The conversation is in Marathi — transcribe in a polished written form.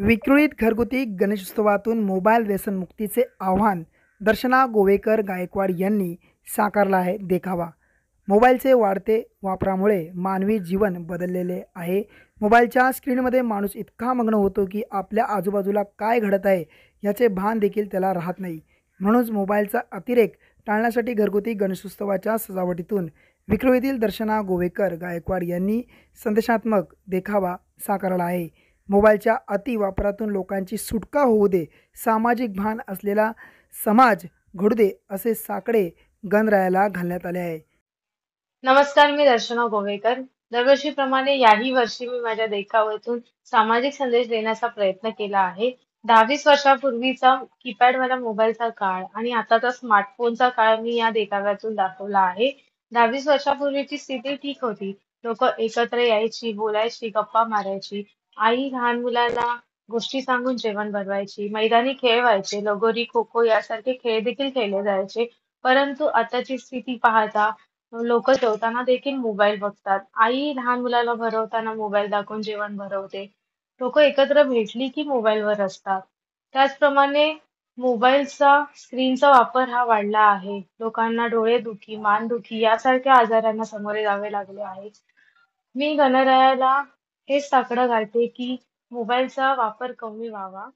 विक्रोळीत घरगुती गणेशोत्सवातून मोबाईल व्यसनमुक्तीचे आव्हान दर्शना गोवेकर गायकवाड यांनी साकारला आहे. देखावा मोबाईलचे वाढते वापरामुळे मानवी जीवन बदललेले आहे. मोबाईलच्या स्क्रीनमध्ये माणूस इतका मग्न होतो की आपल्या आजूबाजूला काय घडत आहे याचे भान देखील त्याला राहत नाही. म्हणूनच मोबाईलचा अतिरेक टाळण्यासाठी घरगुती गणेशोत्सवाच्या सजावटीतून विक्रोळीतील दर्शना गोवेकर गायकवाड यांनी संदेशात्मक देखावा साकारला आहे. मोबाईलच्या अतिवापरातून लोकांची सुटका होऊ दे, सामाजिक भान असलेला समाज घडू दे, असे साकडे गणरायाला घालण्यात आले आहे. नमस्कार, मी दर्शना गोवेकर. दरवर्षीप्रमाणे याही वर्षी मी माझ्या देखाव्यातून सामाजिक संदेश देण्याचा प्रयत्न केला आहे. 10-20 वर्षापूर्वीचा कीपॅडवाला मोबाईलचा काळ आणि आताचा स्मार्टफोनचा काळ मी या देखाव्यातून दाखवला आहे. 10-20 वर्षापूर्वीची स्थिती ठीक होती. लोक एकत्र यायची, बोलायची, गप्पा मारायची. आई लहान मुलाला गोष्टी सांगून जेवण बनवायची. मैदानी खेळ व्हायचे, लगोरी, खो-खो यासारखे खेळ देखील खेळले जायचे. परंतु आताची स्थिती पाहता लोक जेवताना देखील मोबाईल बघतात. आई लहान मुलाला भरवताना मोबाईल दाखवून जेवण भरवते. लोक एकत्र भेटली की मोबाईलवर असतात. त्याचप्रमाणे मोबाईलचा स्क्रीनचा वापर हा वाढला आहे. लोकांना डोळेदुखी, मानदुखी यासारख्या आजारांना सामोरे जावे लागले आहे. मी गणरायाला हेच साकडं घालते की मोबाईलचा वापर कमी व्हावा.